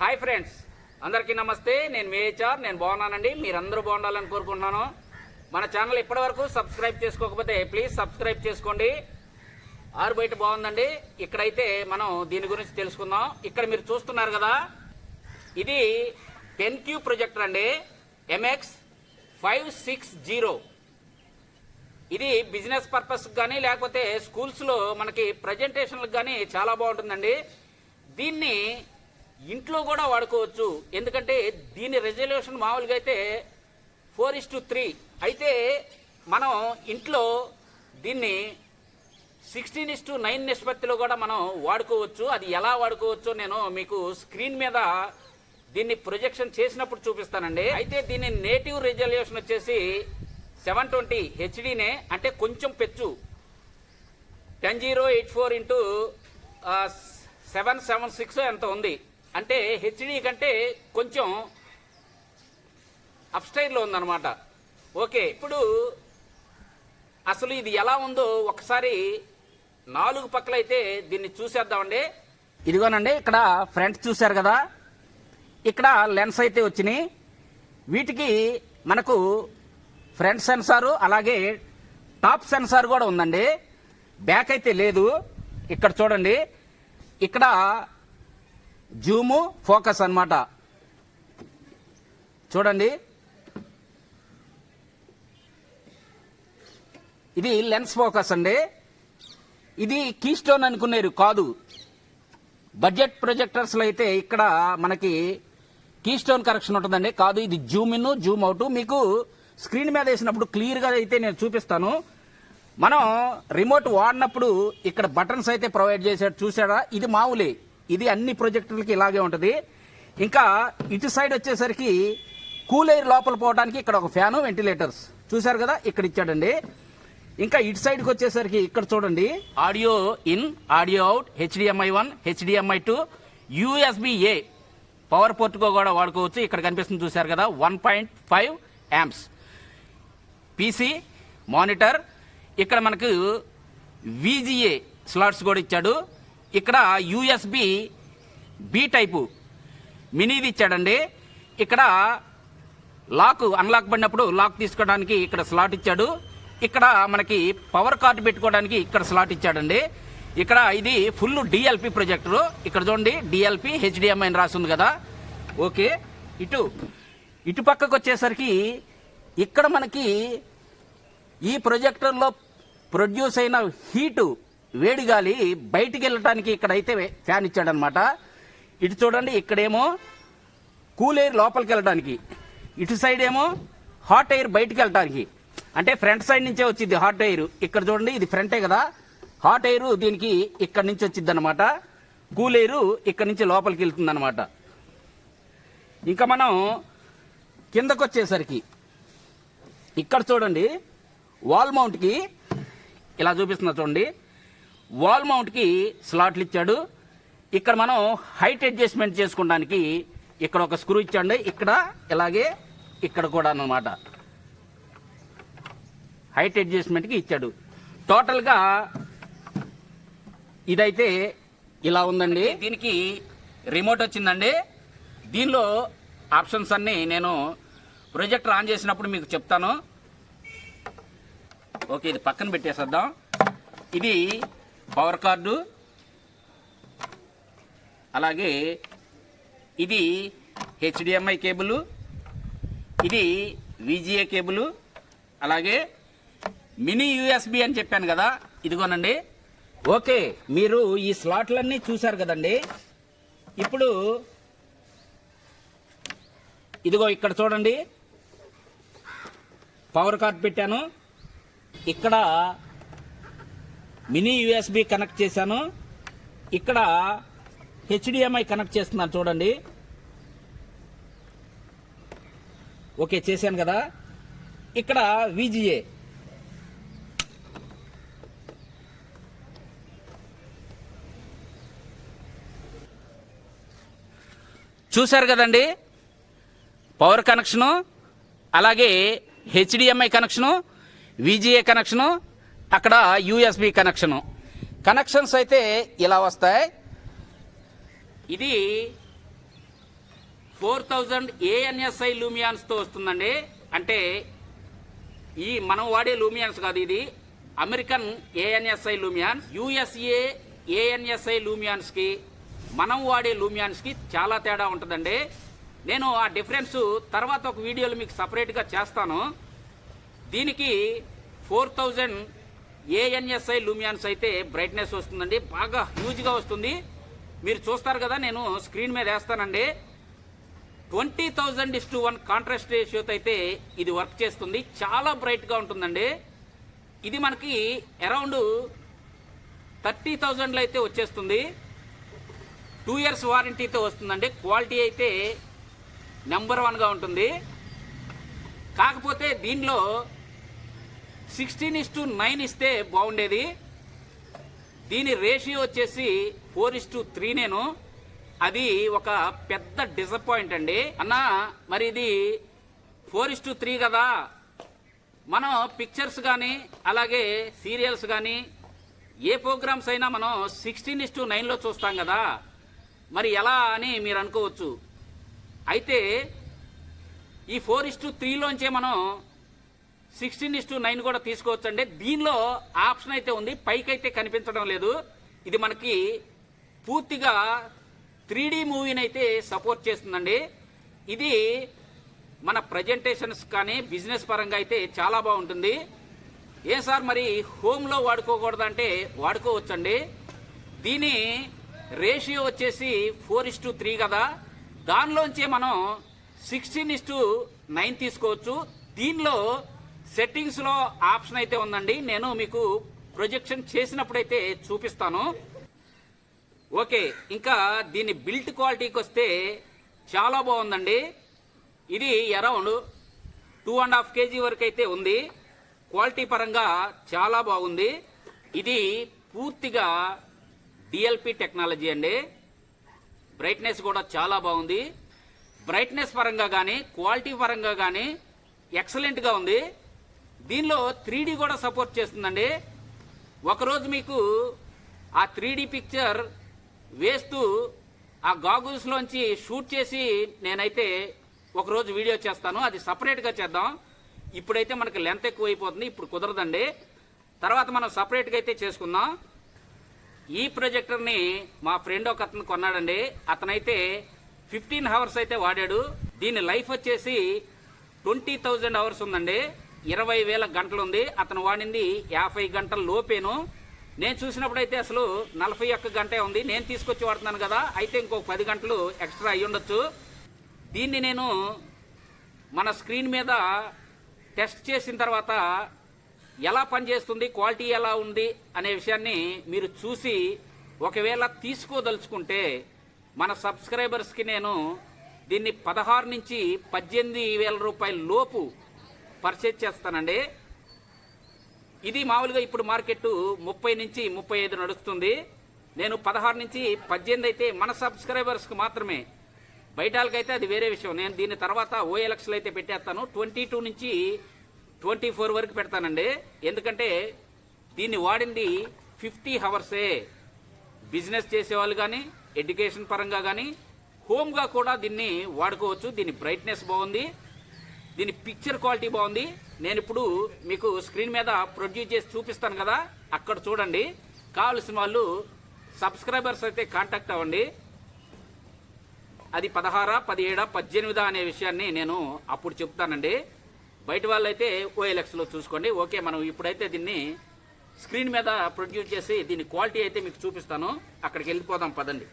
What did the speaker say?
Hi friends, అందరికీ నమస్తే. నేను మేహెచ్ఆర్. నేను బాగున్నానండి. మీరందరూ బాగుండాలని కోరుకుంటున్నాను. మన ఛానల్ ఇప్పటివరకు సబ్స్క్రైబ్ చేసుకోకపోతే ప్లీజ్ సబ్స్క్రైబ్ చేసుకోండి. ఆరు బయట బాగుందండి. ఇక్కడైతే మనం దీని గురించి తెలుసుకుందాం. ఇక్కడ మీరు చూస్తున్నారు కదా, ఇది పెన్క్యూ ప్రొజెక్టర్ అండి, MX560. ఇది బిజినెస్ పర్పస్ కానీ లేకపోతే స్కూల్స్లో మనకి ప్రజెంటేషన్లకు కానీ చాలా బాగుంటుందండి. దీన్ని ఇంట్లో కూడా వాడుకోవచ్చు. ఎందుకంటే దీని రెజల్యూషన్ మామూలుగా అయితే 4:3. అయితే మనం ఇంట్లో దీన్ని 16:9 నిష్పత్తిలో కూడా మనం వాడుకోవచ్చు. అది ఎలా వాడుకోవచ్చో నేను మీకు స్క్రీన్ మీద దీన్ని ప్రొజెక్షన్ చేసినప్పుడు చూపిస్తానండి. అయితే దీని నేటివ్ రెజల్యూషన్ వచ్చేసి 720 హెచ్డీనే, అంటే కొంచెం పెచ్చు. 10084x776 ఎంత ఉంది, అంటే హెచ్డి కంటే కొంచెం అప్స్టైర్లో ఉందన్నమాట. ఓకే, ఇప్పుడు అసలు ఇది ఎలా ఉందో ఒకసారి 4 పక్కలైతే దీన్ని చూసేద్దామండి. ఇదిగోనండి, ఇక్కడ ఫ్రంట్ చూశారు కదా, ఇక్కడ లెన్స్ అయితే వచ్చినాయి. వీటికి మనకు ఫ్రంట్ సెన్సారు అలాగే టాప్ సెన్సార్ కూడా ఉందండి. బ్యాక్ అయితే లేదు. ఇక్కడ చూడండి, ఇక్కడ జూము ఫోకస్ అన్నమాట. చూడండి, ఇది లెన్స్ ఫోకస్ అండి. ఇది కీ స్టోన్ అనుకునేరు కాదు. బడ్జెట్ ప్రొజెక్టర్స్లో అయితే ఇక్కడ మనకి కీ స్టోన్ కరెక్షన్ ఉంటుందండి. కాదు, ఇది జూమ్ ఇన్ జూమ్ అవుట్. మీకు స్క్రీన్ మీద వేసినప్పుడు క్లియర్గా అయితే నేను చూపిస్తాను. మనం రిమోట్ వాడినప్పుడు ఇక్కడ బటన్స్ అయితే ప్రొవైడ్ చేశాడు, చూసారా? ఇది మామూలే, ఇది అన్ని ప్రొజెక్టర్లకి ఇలాగే ఉంటుంది. ఇంకా ఇటు సైడ్ వచ్చేసరికి కూల్ ఎయిర్ లోపల పోవడానికి ఇక్కడ ఒక ఫ్యాను, వెంటిలేటర్స్ చూసారు కదా, ఇక్కడ ఇచ్చాడండి. ఇంకా ఇటు సైడ్కి వచ్చేసరికి ఇక్కడ చూడండి, audio in, audio out, HDMI 1, HDMI 2, USB-A power పోర్ట్గా కూడా వాడుకోవచ్చు. ఇక్కడ కనిపిస్తుంది చూసారు కదా, 1.5 amps PC మానిటర్. ఇక్కడ మనకు VGA స్లాట్స్ కూడా ఇచ్చాడు. ఇక్కడ USB-B టైపు మినీది ఇచ్చాడండి. ఇక్కడ లాక్ అన్లాక్ పడినప్పుడు లాక్ తీసుకోవడానికి ఇక్కడ స్లాట్ ఇచ్చాడు. ఇక్కడ మనకి పవర్ కార్డు పెట్టుకోవడానికి ఇక్కడ స్లాట్ ఇచ్చాడండి. ఇక్కడ ఇది ఫుల్ DLP ప్రొజెక్టర్. ఇక్కడ చూడండి, DLP HDMI అని రాస్తుంది కదా. ఓకే, ఇటు పక్కకు వచ్చేసరికి ఇక్కడ మనకి ఈ ప్రొజెక్టర్లో ప్రొడ్యూస్ అయిన హీటు, వేడి గాలి బయటికి వెళ్ళటానికి ఇక్కడైతే ఫ్యాన్ ఇచ్చాడనమాట. ఇటు చూడండి, ఇక్కడేమో కూల్ ఎయిర్ లోపలికి వెళ్ళడానికి, ఇటు సైడ్ ఏమో హాట్ ఎయిర్ బయటికి వెళ్ళటానికి. అంటే ఫ్రంట్ సైడ్ నుంచే వచ్చింది హాట్ ఎయిర్. ఇక్కడ చూడండి, ఇది ఫ్రంటే కదా, హాట్ ఎయిర్ దీనికి ఇక్కడ నుంచి వచ్చింది అనమాట. కూల్ ఎయిర్ ఇక్కడ నుంచి లోపలికి వెళ్తుంది అనమాట. ఇంకా మనం కిందకు వచ్చేసరికి ఇక్కడ చూడండి, వాల్ మౌంట్కి ఇలా చూపిస్తున్నా చూడండి, వాల్ మౌంట్కి స్లాట్లు ఇచ్చాడు. ఇక్కడ మనం హైట్ అడ్జస్ట్మెంట్ చేసుకోవడానికి ఇక్కడ ఒక స్క్రూ ఇచ్చాడు. ఇక్కడ ఇలాగే ఇక్కడ కూడా అన్నమాట హైట్ అడ్జస్ట్మెంట్కి ఇచ్చాడు. టోటల్గా ఇదైతే ఇలా ఉందండి. దీనికి రిమోట్ వచ్చిందండి. దీనిలో ఆప్షన్స్ అన్నీ నేను ప్రొజెక్టర్ ఆన్ చేసినప్పుడు మీకు చెప్తాను. ఓకే, ఇది పక్కన పెట్టేసేద్దాం. ఇది పవర్ కార్డు, అలాగే ఇది HDMI కేబుల్, ఇది VGA కేబుల్, అలాగే మినీ USB అని చెప్పాను కదా, ఇదిగోనండి. ఓకే, మీరు ఈ స్లాట్లన్నీ చూశారు కదండి. ఇప్పుడు ఇదిగో ఇక్కడ చూడండి, పవర్ కార్డ్ పెట్టాను. ఇక్కడ మినీ USB కనెక్ట్ చేశాను. ఇక్కడ HDMI కనెక్ట్ చేస్తున్నాను చూడండి. ఓకే, చేశాను కదా. ఇక్కడ VGA, చూశారు కదండి. పవర్ కనెక్షను, అలాగే HDMI కనెక్షను, VGA కనెక్షను, అక్కడ USB కనెక్షను. కనెక్షన్స్ అయితే ఇలా వస్తాయి. ఇది 4000 ANSI లూమియాన్స్ తో వస్తుందండి. అంటే ఈ మనం వాడే లూమియాన్స్ కాదు, ఇది అమెరికన్ ANSI లూమియాన్స్. USA ANSI లూమియాన్స్ కి మనం వాడే లూమియాన్స్ కి చాలా తేడా ఉంటుందండి. నేను ఆ డిఫరెన్స్ తర్వాత ఒక వీడియోలో మీకు సపరేట్ గా చేస్తాను. దీనికి 4000 ANSI లూమియాన్స్ అయితే బ్రైట్నెస్ వస్తుందండి, బాగా హ్యూజ్ గా వస్తుంది. మీరు చూస్తారు కదా, నేను స్క్రీన్ మీద వేస్తానండి. 20,000:1 కాంట్రాస్ట్ రేషియోతో అయితే ఇది వర్క్ చేస్తుంది, చాలా బ్రైట్ గా ఉంటుందండి. ఇది మనకి అరౌండ్ 30,000లో అయితే వచ్చేస్తుంది. 2 years వారంటీతో వస్తుందండి. క్వాలిటీ అయితే నెంబర్ 1 గా ఉంటుంది. కాకపోతే దీనిలో 16:9 ఇస్తే బాగుండేది. దీని రేషియో వచ్చేసి 4:3 నేను. అది ఒక పెద్ద డిసప్పాయింట్ అండి. అన్నా మరి ఇది 4:3 కదా, మనం పిక్చర్స్ కానీ అలాగే సీరియల్స్ కానీ ఏ ప్రోగ్రామ్స్ అయినా మనం 16:9లో చూస్తాం కదా, మరి ఎలా అని మీరు అనుకోవచ్చు. అయితే ఈ 4:3లోంచే మనం 16:9 కూడా తీసుకోవచ్చండి. దీనిలో ఆప్షన్ అయితే ఉంది, పైకి అయితే కనిపించడం లేదు. ఇది మనకి పూర్తిగా 3D మూవీని అయితే సపోర్ట్ చేస్తుందండి. ఇది మన ప్రజెంటేషన్స్ కానీ బిజినెస్ పరంగా అయితే చాలా బాగుంటుంది. ఏం సార్ మరి హోమ్లో వాడుకోకూడదంటే వాడుకోవచ్చండి. దీని రేషియో వచ్చేసి 4:3 కదా, దానిలోంచే మనం 16:9 తీసుకోవచ్చు. దీనిలో సెట్టింగ్స్లో ఆప్షన్ అయితే ఉందండి, నేను మీకు ప్రొజెక్షన్ చేసినప్పుడైతే చూపిస్తాను. ఓకే, ఇంకా దీని బిల్ట్ క్వాలిటీకి వస్తే చాలా బాగుందండి. ఇది అరౌండ్ 2.5 kg వరకు అయితే ఉంది. క్వాలిటీ పరంగా చాలా బాగుంది. ఇది పూర్తిగా DLP టెక్నాలజీ అండి. బ్రైట్నెస్ కూడా చాలా బాగుంది. బ్రైట్నెస్ పరంగా కానీ క్వాలిటీ పరంగా కానీ ఎక్సలెంట్గా ఉంది. దీనిలో 3D కూడా సపోర్ట్ చేస్తుందండి. ఒకరోజు మీకు ఆ 3D పిక్చర్ వేస్తూ ఆ గాగుల్స్లోంచి షూట్ చేసి నేనైతే ఒకరోజు వీడియో చేస్తాను, అది సపరేట్గా చేద్దాం. ఇప్పుడైతే మనకి లెంత్ ఎక్కువ అయిపోతుంది, ఇప్పుడు కుదరదండి. తర్వాత మనం సపరేట్గా అయితే చేసుకుందాం. ఈ ప్రొజెక్టర్ని మా ఫ్రెండ్ ఒక అతను కొన్నాడండి. అతనైతే 15 hours అయితే వాడాడు. దీని లైఫ్ వచ్చేసి 20,000 hours ఉందండి, 20,000 గంటలు ఉంది. అతను వాడింది 50 గంటల లోపేను. నేను చూసినప్పుడు అయితే అసలు 41 గంటే ఉంది. నేను తీసుకొచ్చి వాడుతున్నాను కదా, అయితే ఇంకొక 10 గంటలు ఎక్స్ట్రా అయ్యి ఉండొచ్చు. దీన్ని నేను మన స్క్రీన్ మీద టెస్ట్ చేసిన తర్వాత ఎలా పనిచేస్తుంది, క్వాలిటీ ఎలా ఉంది అనే విషయాన్ని మీరు చూసి ఒకవేళ తీసుకోదలుచుకుంటే మన సబ్స్క్రైబర్స్కి నేను దీన్ని 16 నుంచి 18,000 రూపాయల లోపు పర్చేజ్ చేస్తానండి. ఇది మామూలుగా ఇప్పుడు మార్కెట్ 30 నుంచి 35 నడుస్తుంది. నేను 16 నుంచి 18 అయితే మన సబ్స్క్రైబర్స్కి మాత్రమే. బయట వాళ్ళకైతే అది వేరే విషయం. నేను దీని తర్వాత OLXలో అయితే పెట్టేస్తాను. 22 నుంచి 24 వరకు పెడతానండి. ఎందుకంటే దీన్ని వాడింది 50 hours. బిజినెస్ చేసేవాళ్ళు కానీ ఎడ్యుకేషన్ పరంగా కానీ హోమ్గా కూడా దీన్ని వాడుకోవచ్చు. దీని బ్రైట్నెస్ బాగుంది, దీని పిక్చర్ క్వాలిటీ బాగుంది. నేను ఇప్పుడు మీకు స్క్రీన్ మీద ప్రొడ్యూస్ చేసి చూపిస్తాను కదా, అక్కడ చూడండి. కావలసిన వాళ్ళు సబ్స్క్రైబర్స్ అయితే కాంటాక్ట్ అవ్వండి. అది 16, 17, 18 అనే విషయాన్ని నేను అప్పుడు చెప్తానండి. బయట వాళ్ళు అయితే OLXలో చూసుకోండి. ఓకే, మనం ఇప్పుడైతే దీన్ని స్క్రీన్ మీద ప్రొడ్యూస్ చేసి దీని క్వాలిటీ అయితే మీకు చూపిస్తాను. అక్కడికి వెళ్ళిపోదాం పదండి.